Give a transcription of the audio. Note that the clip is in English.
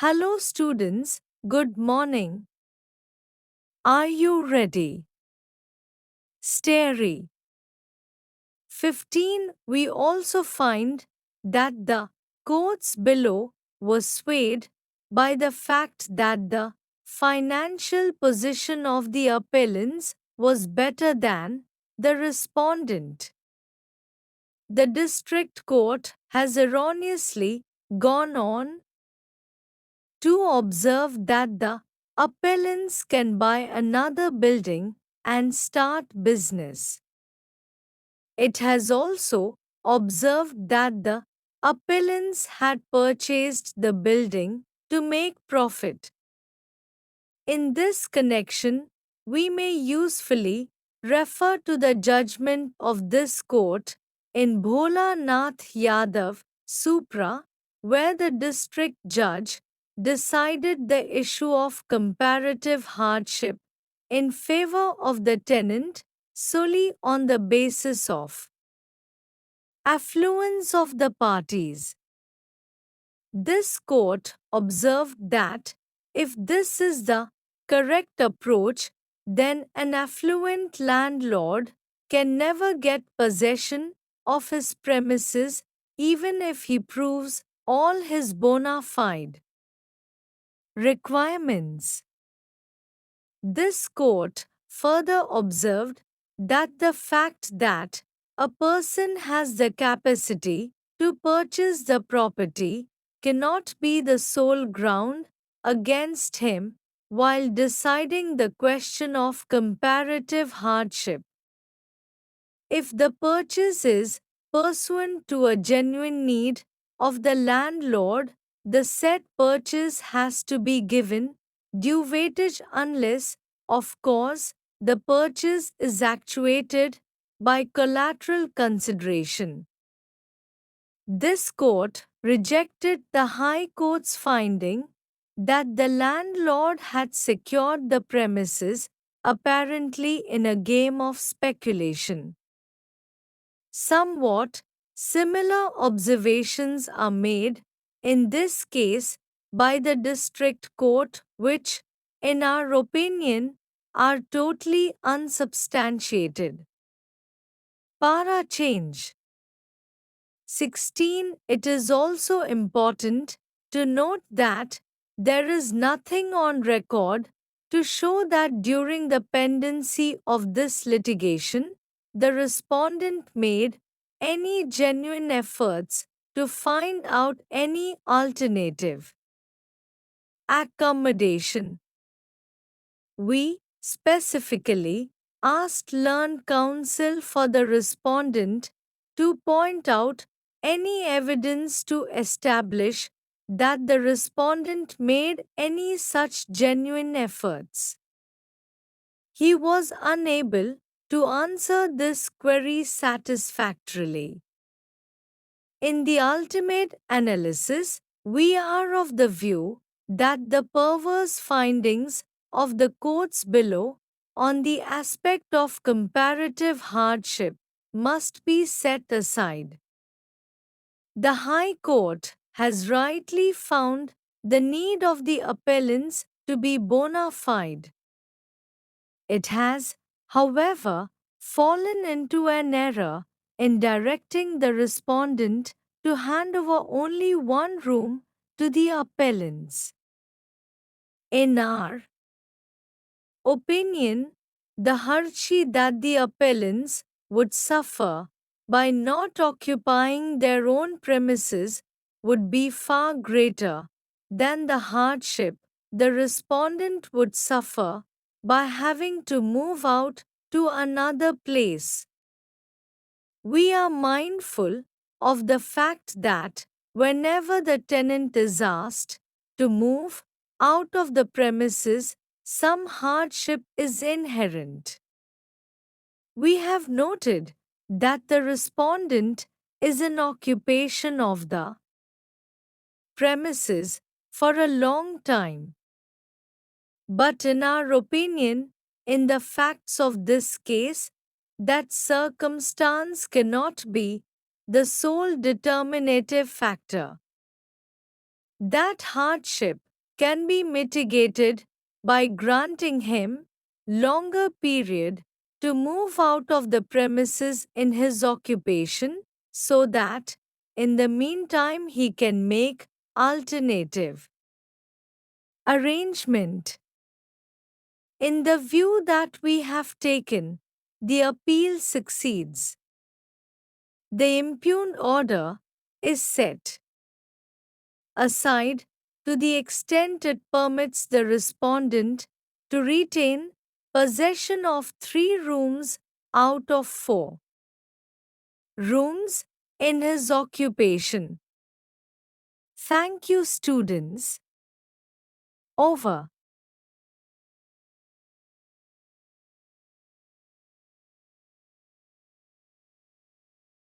Hello students, good morning. Are you ready? Stary. 15. We also find that the quotes below was swayed by the fact that the financial position of the appellants was better than the respondent. The district court has erroneously gone on to observe that the appellants can buy another building and start business. It has also observed that the appellants had purchased the building to make profit. In this connection, we may usefully refer to the judgment of this court in Bhola Nath Yadav Supra, where the district judge decided the issue of comparative hardship in favor of the tenant solely on the basis of affluence of the parties. This court observed that if this is the correct approach, then an affluent landlord can never get possession of his premises even if he proves all his bona fide requirements. This court further observed that the fact that a person has the capacity to purchase the property cannot be the sole ground against him while deciding the question of comparative hardship. If the purchase is pursuant to a genuine need of the landlord, the said purchase has to be given due weightage unless, of course, the purchase is actuated by collateral consideration. This court rejected the High Court's finding that the landlord had secured the premises apparently in a game of speculation. Somewhat similar observations are made in this case by the district court, which, in our opinion, are totally unsubstantiated. Para change. 16. It is also important to note that there is nothing on record to show that during the pendency of this litigation, the respondent made any genuine efforts to find out any alternative accommodation. We, specifically, asked learned counsel for the respondent to point out any evidence to establish that the respondent made any such genuine efforts. He was unable to answer this query satisfactorily. In the ultimate analysis, we are of the view that the perverse findings of the courts below on the aspect of comparative hardship must be set aside. The High Court has rightly found the need of the appellants to be bona fide. It has, however, fallen into an error in directing the respondent to hand over only one room to the appellants. In our opinion, the hardship that the appellants would suffer by not occupying their own premises would be far greater than the hardship the respondent would suffer by having to move out to another place. We are mindful of the fact that whenever the tenant is asked to move out of the premises, some hardship is inherent. We have noted that the respondent is in occupation of the premises for a long time. But in our opinion, in the facts of this case, that circumstance cannot be the sole determinative factor. That hardship can be mitigated by granting him longer period to move out of the premises in his occupation so that in the meantime he can make alternative arrangement. In the view that we have taken, the appeal succeeds. The impugned order is set aside to the extent it permits the respondent to retain possession of 3 rooms out of 4 rooms in his occupation. Thank you, students. Over.